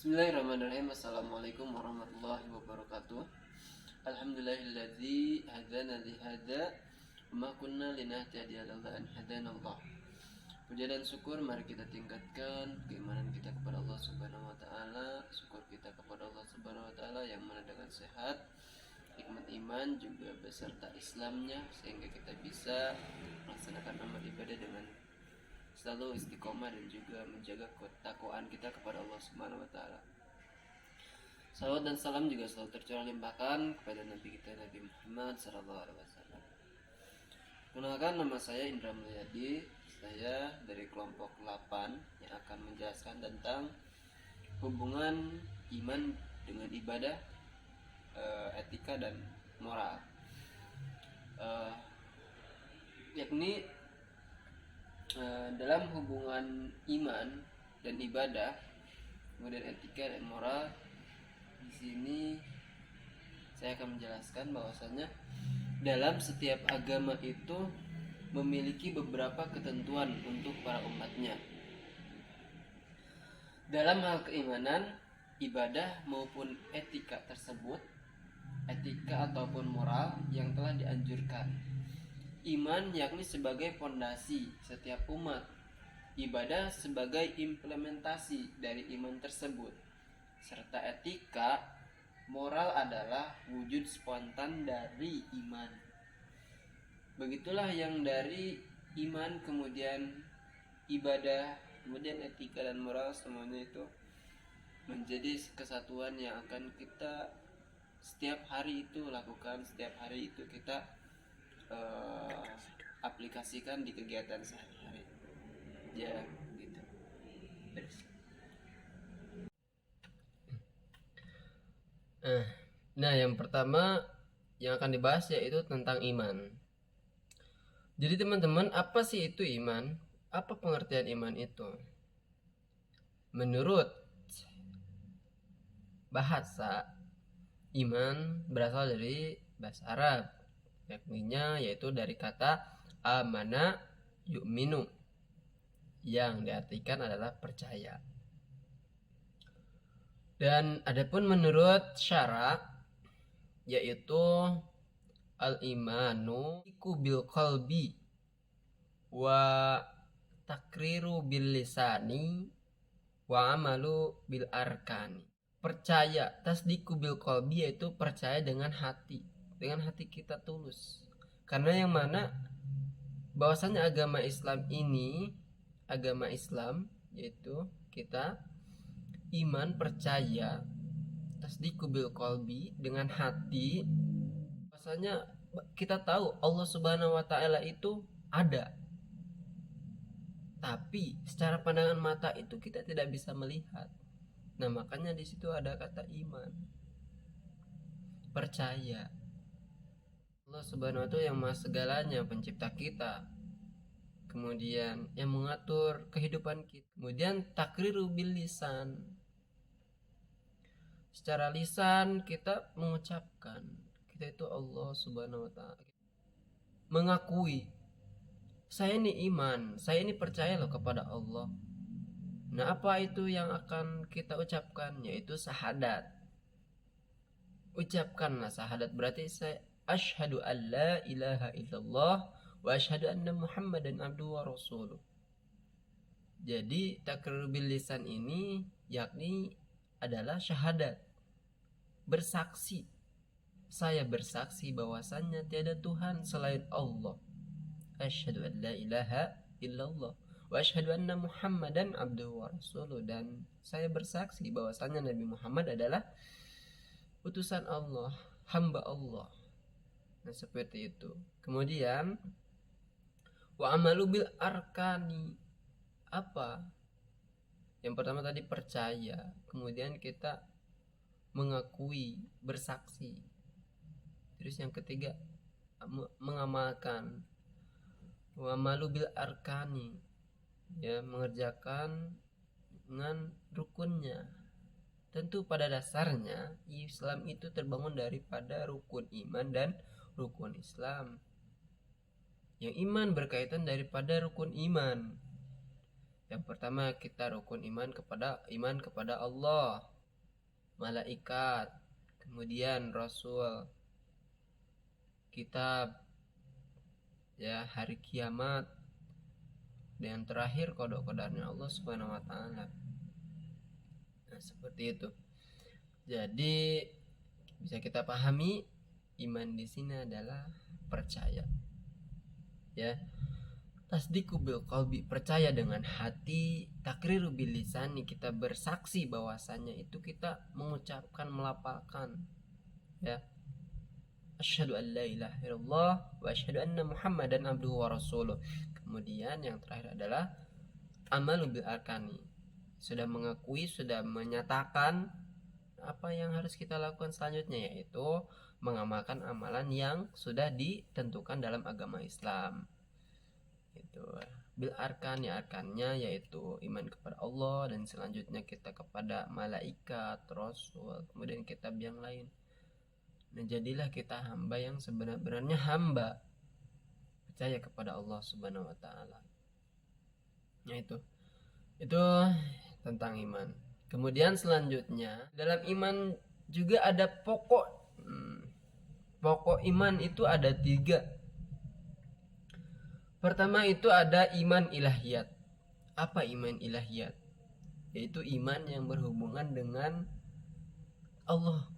Bismillahirrahmanirrahim. Assalamualaikum warahmatullahi wabarakatuh. Alhamdulillahilladzi hadana li hadza wa ma kunna linahtadiya laula an hadanallah. Puja dan syukur mari kita tingkatkan keimanan kita kepada Allah Subhanahu wa taala, syukur kita kepada Allah Subhanahu wa taala yang mana dengan sehat, nikmat iman juga beserta Islamnya sehingga kita bisa melaksanakan amal ibadah dengan selalu istiqomah dan juga menjaga ketakwaan kita kepada Allah Subhanahu wa taala. Salawat dan salam juga selalu tercurah limpahkan kepada Nabi kita Nabi Muhammad sallallahu alaihi wasallam. Kenalkan, nama saya Indra Mulyadi. Saya dari kelompok 8 yang akan menjelaskan tentang hubungan iman dengan ibadah, etika dan moral. Yakni dalam hubungan iman dan ibadah, kemudian etika dan moral, di sini saya akan menjelaskan bahwasanya dalam setiap agama itu memiliki beberapa ketentuan untuk para umatnya. Dalam hal keimanan, ibadah maupun etika tersebut, etika ataupun moral yang telah dianjurkan. Iman yakni sebagai fondasi setiap umat, ibadah sebagai implementasi dari iman tersebut, serta etika, moral adalah wujud spontan dari iman. Begitulah yang dari iman, kemudian ibadah, kemudian etika dan moral, semuanya itu menjadi kesatuan yang akan kita setiap hari itu lakukan, setiap hari itu kita aplikasikan di kegiatan sehari-hari. Ya, gitu. Nah, yang pertama yang akan dibahas yaitu tentang iman. Jadi teman-teman, apa sih itu iman? Apa pengertian iman itu? Menurut bahasa, iman berasal dari bahasa Arab, yakninya yaitu dari kata amana yu'minu, yang diartikan adalah percaya. Dan adapun menurut syara, yaitu al-imanu bil qalbi wa takriru bil lisani wa amalu bil arkani. Percaya, tasdiku bil qalbi, yaitu percaya dengan hati kita tulus. Karena yang mana bahwasanya agama Islam ini, agama Islam yaitu kita iman, percaya, tasdiku bil qalbi dengan hati, bahwasanya kita tahu Allah Subhanahu wa taala itu ada, tapi secara pandangan mata itu kita tidak bisa melihat. Nah, makanya di situ ada kata iman, percaya Allah Subhanahu wa taala yang maha segalanya, pencipta kita, kemudian yang mengatur kehidupan kita. Kemudian takriru bil lisan, secara lisan kita mengucapkan kita itu Allah Subhanahu wa taala, mengakui saya ini iman, saya ini percaya loh kepada Allah. Nah, apa itu yang akan kita ucapkan? Yaitu syahadat. Ucapkanlah syahadat, berarti saya asyhadu an la ilaha illallah wa asyhadu anna muhammadan abduhu wa rasuluh. Jadi takrir bil lisan ini yakni adalah syahadat, bersaksi. Saya bersaksi bahwasannya tiada Tuhan selain Allah. Asyhadu an la ilaha illallah wa asyhadu anna muhammadan abduhu wa rasuluh, dan saya bersaksi bahwasannya Nabi Muhammad adalah utusan Allah, hamba Allah. Nah, seperti itu. Kemudian wa amalu bil arkani. Apa? Yang pertama tadi percaya, kemudian kita mengakui, bersaksi. Terus yang ketiga mengamalkan. Wa amalu bil arkani, ya, mengerjakan dengan rukunnya. Tentu pada dasarnya Islam itu terbangun daripada rukun iman dan rukun Islam. Yang iman berkaitan daripada rukun iman. Yang pertama kita rukun iman kepada Allah. malaikat, kemudian rasul, kitab, ya, hari kiamat, dan terakhir qada-qadarnya Allah Subhanahu wa taala. Nah, seperti itu. Jadi bisa kita pahami iman di sini adalah percaya. Ya. Tasdiqu bil qalbi, percaya dengan hati, takriru bil lisan, kita bersaksi bahwasannya itu kita mengucapkan, melafalkan, ya. Asyhadu an la ilaha illallah wa asyhadu anna Muhammadan abduhu wa rasuluh. Kemudian yang terakhir adalah amalu bil arkani, sudah mengakui, sudah menyatakan apa yang harus kita lakukan selanjutnya, yaitu mengamalkan amalan yang sudah ditentukan dalam agama Islam. Itu bil arkan, ya arkannya yaitu iman kepada Allah, dan selanjutnya kita kepada malaikat, rasul, kemudian kitab yang lain. Nah, jadilah kita hamba yang sebenar-benarnya hamba, percaya kepada Allah Subhanahu wa taala. Nah, itu tentang iman. Kemudian selanjutnya dalam iman juga ada pokok iman itu ada 3. Pertama itu ada iman ilahiyat. Apa iman ilahiyat? Yaitu iman yang berhubungan dengan Allah.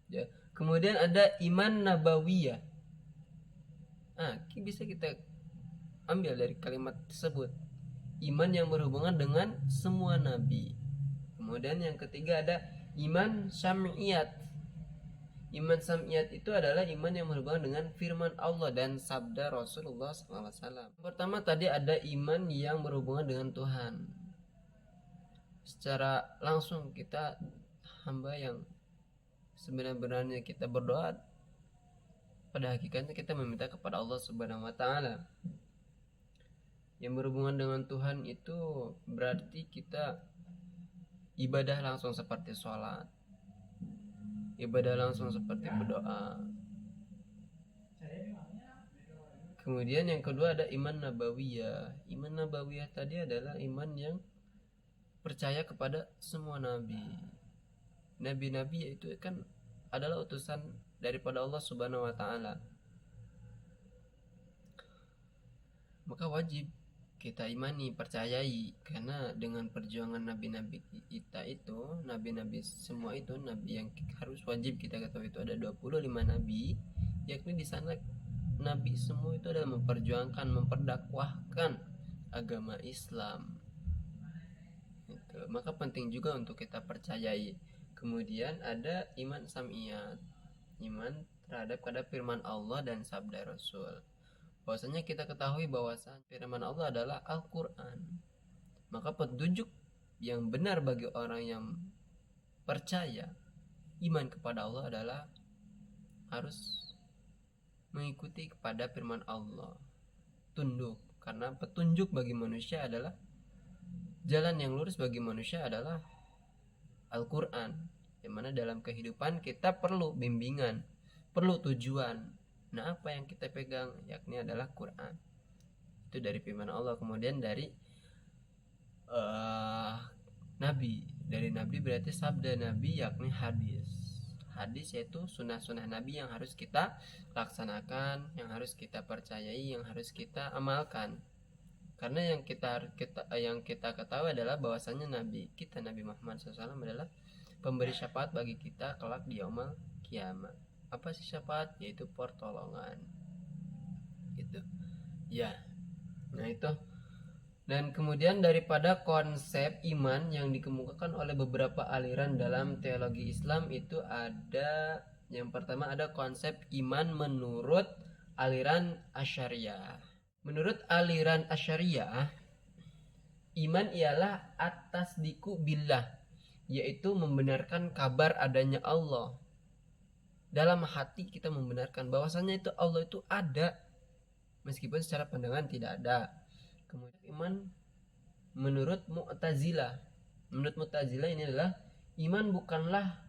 Ya. Kemudian ada iman nabawiyah. Bisa kita ambil dari kalimat tersebut. Iman yang berhubungan dengan semua nabi. Kemudian yang ketiga ada iman syam'iyat. Iman sam'iyat itu adalah iman yang berhubungan dengan firman Allah dan sabda Rasulullah SAW. Pertama tadi ada iman yang berhubungan dengan Tuhan. Secara langsung kita hamba yang sebenarnya kita berdoa, pada hakikatnya kita meminta kepada Allah Subhanahu wa taala. Yang berhubungan dengan Tuhan itu berarti kita ibadah langsung seperti sholat, ibadah langsung seperti berdoa. Kemudian yang kedua ada iman nabawiyah. Iman nabawiyah tadi adalah iman yang percaya kepada semua nabi. Nabi-nabi itu kan adalah utusan daripada Allah Subhanahu wa taala. Maka wajib kita imani, percayai, karena dengan perjuangan nabi-nabi kita itu, nabi-nabi semua itu, nabi yang harus wajib kita ketahui itu ada 25 nabi, yakni di sana nabi semua itu adalah memperjuangkan, memperdakwahkan agama Islam. Itu. Maka penting juga untuk kita percayai. Kemudian ada iman sam'iyat, iman terhadap pada firman Allah dan sabda Rasul. Bahwasanya kita ketahui bahwasan firman Allah adalah Al-Quran. Maka petunjuk yang benar bagi orang yang percaya iman kepada Allah adalah harus mengikuti kepada firman Allah, tunduk, karena petunjuk bagi manusia adalah jalan yang lurus bagi manusia adalah Al-Quran, yang mana dalam kehidupan kita perlu bimbingan, perlu tujuan. Nah, apa yang kita pegang yakni adalah Quran. Itu dari firman Allah. Kemudian dari Nabi. Dari Nabi berarti sabda Nabi yakni hadis. Hadis yaitu sunnah-sunnah Nabi yang harus kita laksanakan, yang harus kita percayai, yang harus kita amalkan. Karena yang kita ketahui adalah bahwasanya Nabi kita, Nabi Muhammad SAW, adalah pemberi syafaat bagi kita kelak di yaumul kiamat. Apa sih syafaat? Yaitu pertolongan. Gitu. Ya. Nah, itu. Dan kemudian daripada konsep iman yang dikemukakan oleh beberapa aliran dalam teologi Islam itu ada, yang pertama ada konsep iman menurut aliran Asy'ariyah. Menurut aliran Asy'ariyah, iman ialah at-tasdiqu billah, yaitu membenarkan kabar adanya Allah. Dalam hati kita membenarkan bahwasanya itu Allah itu ada, meskipun secara pandangan tidak ada. Kemudian iman menurut Mu'tazilah. Menurut Mu'tazilah ini adalah iman bukanlah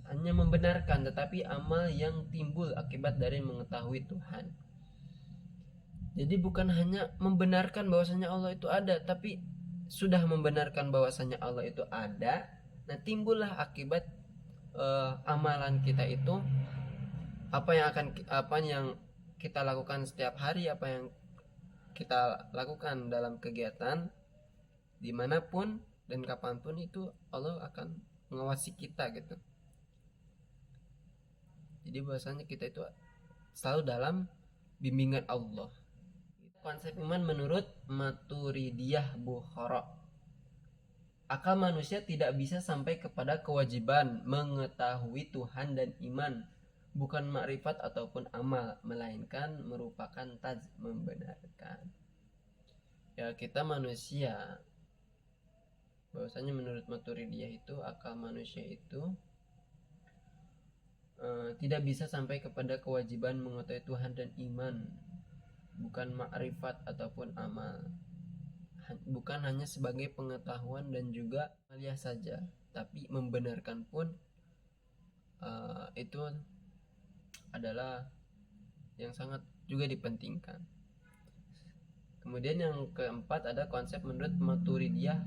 hanya membenarkan, tetapi amal yang timbul akibat dari mengetahui Tuhan. Jadi bukan hanya membenarkan bahwasanya Allah itu ada, tapi sudah membenarkan bahwasanya Allah itu ada, nah timbullah akibat amalan kita itu, apa yang kita lakukan setiap hari, apa yang kita lakukan dalam kegiatan dimanapun dan kapanpun, itu Allah akan mengawasi kita gitu. Jadi bahwasanya kita itu selalu dalam bimbingan Allah. Konsep iman menurut Maturidiyah Bukhara, akal manusia tidak bisa sampai kepada kewajiban mengetahui Tuhan dan iman, bukan makrifat ataupun amal, melainkan merupakan taj, membenarkan. Ya, kita manusia, bahwasanya menurut Maturidiyah itu akal manusia itu tidak bisa sampai kepada kewajiban mengetahui Tuhan dan iman, bukan makrifat ataupun amal, bukan hanya sebagai pengetahuan dan juga amalia saja, tapi membenarkan pun itu adalah yang sangat juga dipentingkan. Kemudian yang keempat ada konsep menurut Maturidiyah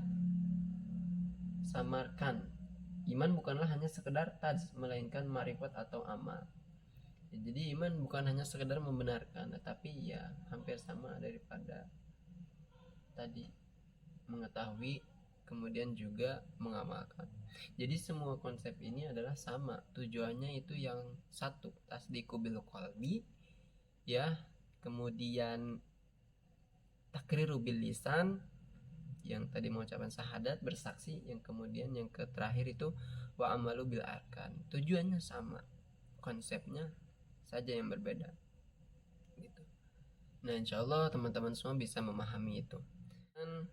Samarkand, iman bukanlah hanya sekedar taj, melainkan marifat atau amal. Jadi iman bukan hanya sekedar membenarkan, tetapi ya hampir sama daripada tadi, mengetahui kemudian juga mengamalkan. Jadi semua konsep ini adalah sama, tujuannya itu yang satu, tasdiqu bil qalbi, ya, kemudian takriru bil lisan, yang tadi mengucapkan syahadat, bersaksi, yang kemudian yang terakhir itu wa amalu bil arkan. Tujuannya sama, konsepnya saja yang berbeda gitu. Nah, insyaallah teman-teman semua bisa memahami itu. Dan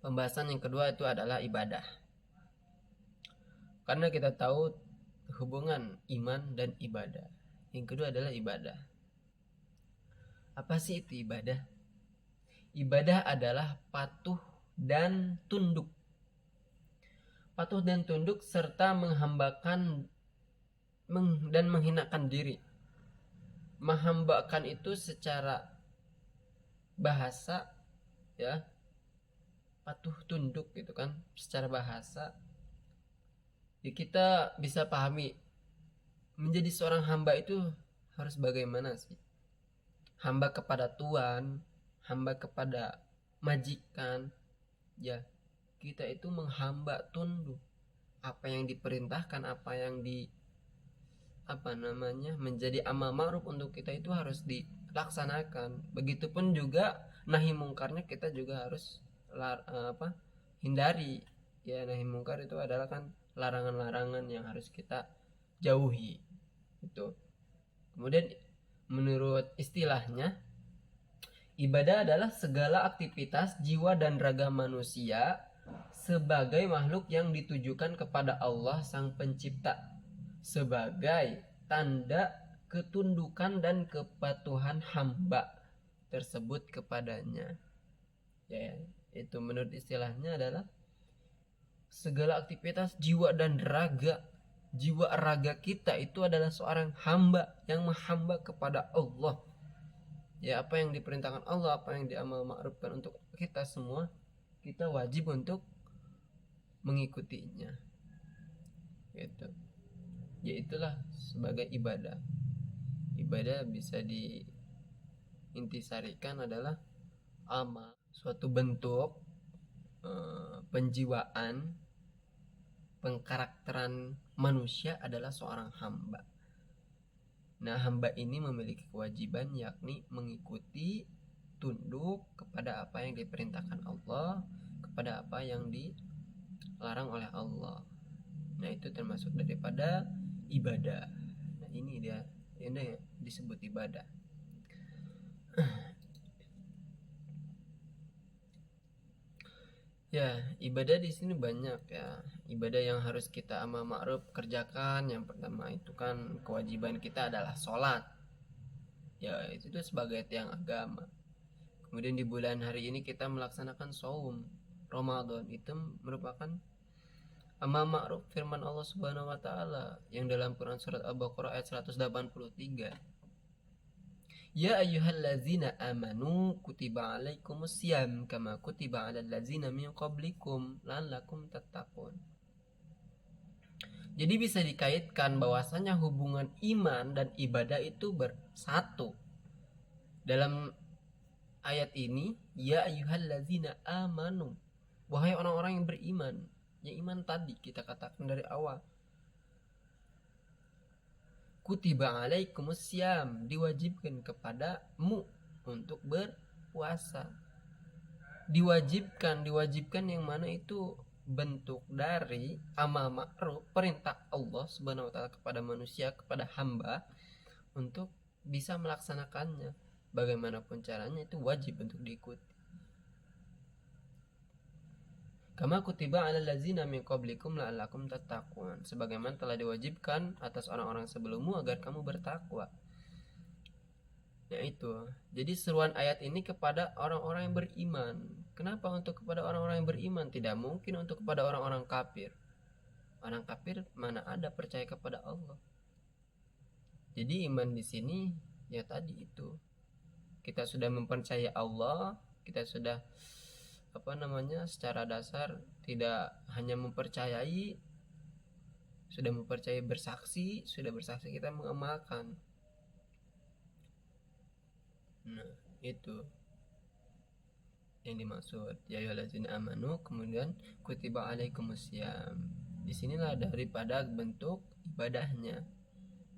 pembahasan yang kedua itu adalah ibadah. Karena kita tahu hubungan iman dan ibadah. Yang kedua adalah ibadah. Apa sih itu ibadah? Ibadah adalah patuh dan tunduk. Patuh dan tunduk serta menghambakan dan menghinakan diri. Menghambakan itu secara bahasa, ya, patuh tunduk gitu kan, secara bahasa ya kita bisa pahami menjadi seorang hamba itu harus bagaimana sih. Hamba kepada Tuhan, hamba kepada majikan, ya kita itu menghamba tunduk, apa yang diperintahkan, apa yang menjadi amal ma'ruf untuk kita itu harus dilaksanakan. Begitupun juga nahi mungkarnya kita juga harus hindari. Ya, nahi mungkar itu adalah kan larangan-larangan yang harus kita jauhi itu. Kemudian menurut istilahnya, ibadah adalah segala aktivitas jiwa dan raga manusia sebagai makhluk yang ditujukan kepada Allah Sang Pencipta, sebagai tanda ketundukan dan kepatuhan hamba tersebut kepadanya. Ya, itu menurut istilahnya adalah segala aktivitas jiwa dan raga. Jiwa raga kita itu adalah seorang hamba yang menghamba kepada Allah. Ya, apa yang diperintahkan Allah, apa yang diamal ma'rufkan untuk kita semua, kita wajib untuk mengikutinya. Gitu. Ya, itulah sebagai ibadah. Ibadah bisa diintisarikan adalah amal, suatu bentuk penjiwaan, pengkarakteran manusia adalah seorang hamba. Nah, hamba ini memiliki kewajiban, yakni mengikuti, tunduk kepada apa yang diperintahkan Allah, kepada apa yang dilarang oleh Allah. Nah, itu termasuk daripada ibadah. Nah, ini disebut ibadah. Ya, ibadah di sini banyak ya. Ibadah yang harus kita amal ma'ruf kerjakan. Yang pertama itu kan kewajiban kita adalah sholat. Ya, itu sebagai tiang agama. Kemudian di bulan hari ini kita melaksanakan saum Ramadan, itu merupakan amal ma'ruf firman Allah Subhanahu wa taala yang dalam Quran surat Al-Baqarah ayat 183. Ya ayyuhallazina amanu kutiba alaikumus syiyam kama kutiba alal ladzina min qablikum la'allakum tattaqun. Jadi bisa dikaitkan bahwasanya hubungan iman dan ibadah itu bersatu. Dalam ayat ini, ya ayyuhallazina amanu, wahai orang-orang yang beriman. Ya iman tadi kita katakan dari awal. Kutiba alaikumus syiyam, diwajibkan kepadamu untuk berpuasa. Diwajibkan yang mana itu bentuk dari amal ma'ruf, perintah Allah Subhanahu wa taala kepada manusia, kepada hamba untuk bisa melaksanakannya. Bagaimanapun caranya itu wajib untuk diikuti. Kama kutiba 'alal ladzina min qablikum la'allakum tattaqun, sebagaimana telah diwajibkan atas orang-orang sebelummu agar kamu bertakwa. Yaitu, jadi seruan ayat ini kepada orang-orang yang beriman. Kenapa untuk kepada orang-orang yang beriman? Tidak mungkin untuk kepada orang-orang kafir. Orang kafir mana ada percaya kepada Allah. Jadi iman di sini ya tadi itu. Kita sudah mempercayai Allah, kita sudah secara dasar tidak hanya mempercayai, sudah mempercayai, bersaksi, sudah bersaksi kita mengamalkan. Nah, itu yang dimaksud ya ayyuhallazina amanu, kemudian kutiba alaikumussyiyam. Disinilah daripada bentuk ibadahnya.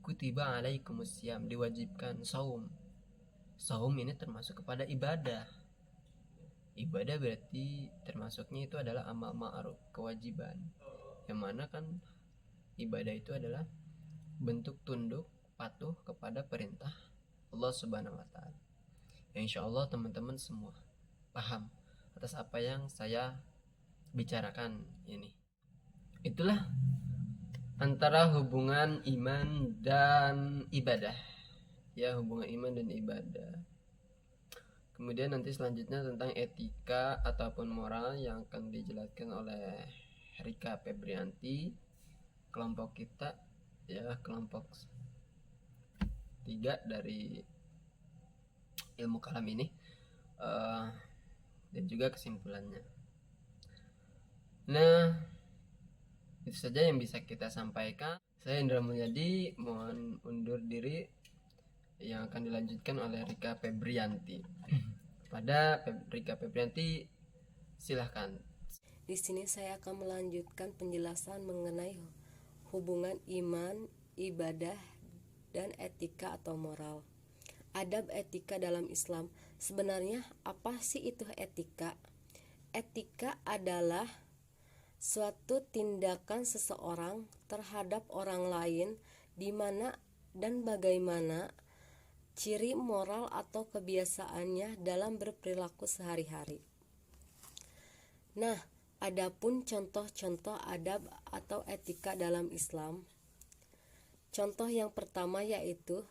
Kutiba alaikumussyiyam, diwajibkan saum. Saum ini termasuk kepada ibadah. Ibadah berarti termasuknya itu adalah amal ma'ruf, kewajiban. Yang mana kan ibadah itu adalah bentuk tunduk, patuh kepada perintah Allah Subhanahu wa taala. Ya, insyaallah teman-teman semua paham atas apa yang saya bicarakan ini. Itulah antara hubungan iman dan ibadah. Ya, hubungan iman dan ibadah. Kemudian nanti selanjutnya tentang etika ataupun moral yang akan dijelaskan oleh Rika Febrianti, kelompok kita ya, kelompok 3 dari ilmu kalam ini, dan juga kesimpulannya. Nah, itu saja yang bisa kita sampaikan. Saya Indra Mulyadi, mohon undur diri, yang akan dilanjutkan oleh Rika Febrianti. Pada Rika Febrianti, silahkan. Di sini saya akan melanjutkan penjelasan mengenai hubungan iman, ibadah, dan etika atau moral. Adab etika dalam Islam. Sebenarnya apa sih itu etika? Etika adalah suatu tindakan seseorang terhadap orang lain di mana dan bagaimana ciri moral atau kebiasaannya dalam berperilaku sehari-hari. Nah, adapun contoh-contoh adab atau etika dalam Islam. Contoh yang pertama yaitu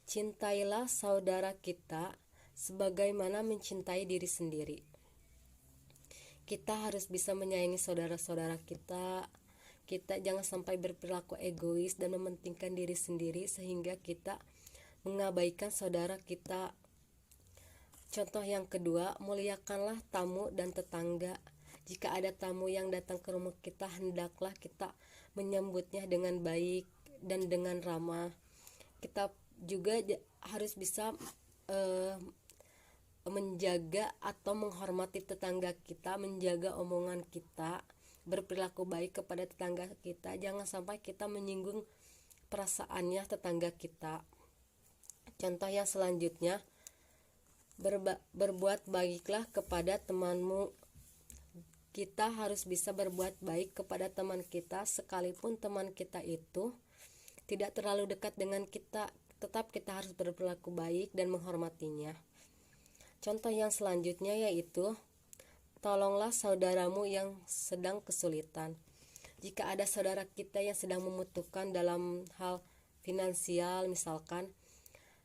cintailah saudara kita sebagaimana mencintai diri sendiri. Kita harus bisa menyayangi saudara-saudara kita. Kita jangan sampai berperilaku egois dan mementingkan diri sendiri sehingga kita mengabaikan saudara kita. Contoh yang kedua, muliakanlah tamu dan tetangga. Jika ada tamu yang datang ke rumah kita, hendaklah kita menyambutnya dengan baik dan dengan ramah. Kita juga harus bisa menjaga atau menghormati tetangga kita, menjaga omongan kita, berperilaku baik kepada tetangga kita. Jangan sampai kita menyinggung perasaannya tetangga kita. Contoh yang selanjutnya, berbuat baiklah kepada temanmu. Kita harus bisa berbuat baik kepada teman kita, sekalipun teman kita itu tidak terlalu dekat dengan kita, tetap kita harus berperilaku baik dan menghormatinya. Contoh yang selanjutnya yaitu, tolonglah saudaramu yang sedang kesulitan. Jika ada saudara kita yang sedang membutuhkan dalam hal finansial misalkan,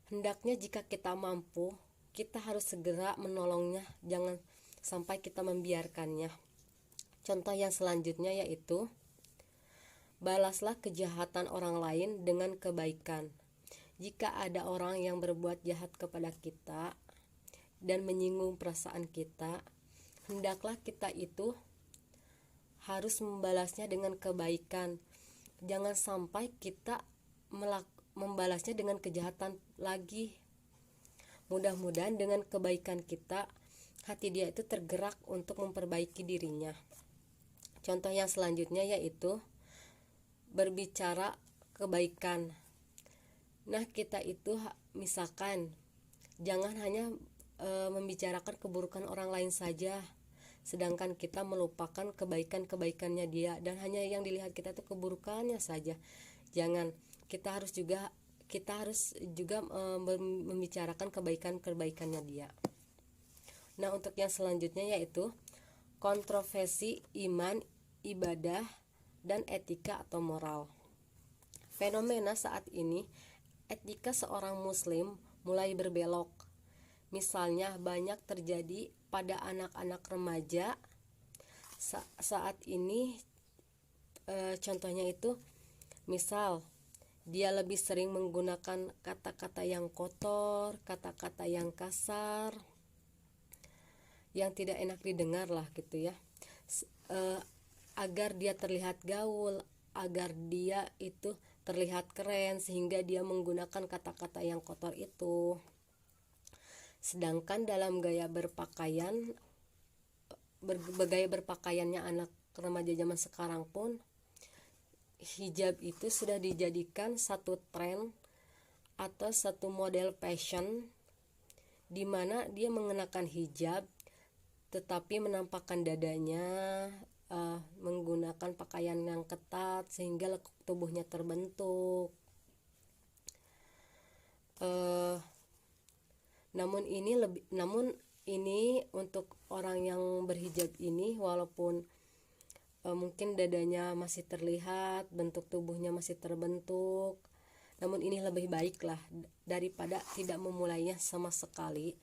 hendaknya jika kita mampu, kita harus segera menolongnya, jangan sampai kita membiarkannya. Contoh yang selanjutnya yaitu, balaslah kejahatan orang lain dengan kebaikan. Jika ada orang yang berbuat jahat kepada kita dan menyinggung perasaan kita, hendaklah kita itu harus membalasnya dengan kebaikan. Jangan sampai kita membalasnya dengan kejahatan lagi. Mudah-mudahan dengan kebaikan kita, hati dia itu tergerak untuk memperbaiki dirinya. Contoh yang selanjutnya yaitu berbicara kebaikan. Nah, kita itu misalkan jangan hanya membicarakan keburukan orang lain saja, sedangkan kita melupakan kebaikan-kebaikannya dia, dan hanya yang dilihat kita itu keburukannya saja. Jangan, kita harus juga membicarakan kebaikan-kebaikannya dia. Nah, untuk yang selanjutnya yaitu kontroversi iman, ibadah, dan etika atau moral. Fenomena saat ini, etika seorang muslim mulai berbelok. Misalnya banyak terjadi pada anak-anak remaja saat ini. Contohnya itu, misal dia lebih sering menggunakan kata-kata yang kotor, kata-kata yang kasar, yang tidak enak didengar lah gitu ya, agar dia terlihat gaul, agar dia itu terlihat keren, sehingga dia menggunakan kata-kata yang kotor itu. Sedangkan dalam gaya berpakaiannya anak remaja zaman sekarang pun, hijab itu sudah dijadikan satu tren atau satu model fashion, di mana dia mengenakan hijab tetapi menampakkan dadanya, menggunakan pakaian yang ketat sehingga lekuk tubuhnya terbentuk. Namun ini untuk orang yang berhijab ini, walaupun mungkin dadanya masih terlihat, bentuk tubuhnya masih terbentuk, namun ini lebih baik lah daripada tidak memulainya sama sekali.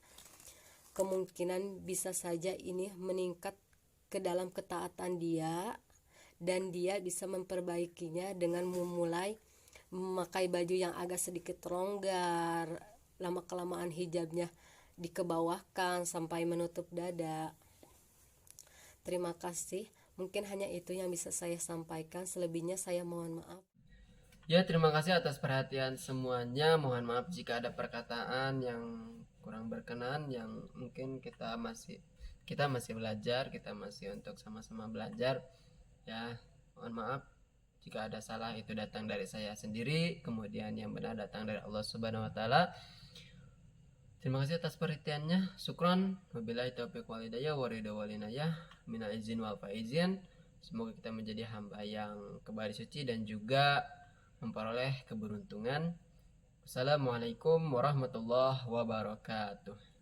Kemungkinan bisa saja ini meningkat ke dalam ketaatan dia, dan dia bisa memperbaikinya dengan memulai memakai baju yang agak sedikit longgar, lama-kelamaan hijabnya dikebawahkan sampai menutup dada. Terima kasih. Mungkin hanya itu yang bisa saya sampaikan, selebihnya saya mohon maaf. Ya, terima kasih atas perhatian semuanya. Mohon maaf jika ada perkataan yang kurang berkenan, yang mungkin kita masih belajar, kita masih untuk sama-sama belajar. Ya, mohon maaf jika ada salah, itu datang dari saya sendiri, kemudian yang benar datang dari Allah Subhanahu wa taala. Terima kasih atas perhatiannya. Syukran. Wabillahi taufiq wal hidayah wa ridha wal inayah. Minal izin wal faizin. Semoga kita menjadi hamba yang kembali suci dan juga memperoleh keberuntungan. Wassalamualaikum warahmatullahi wabarakatuh.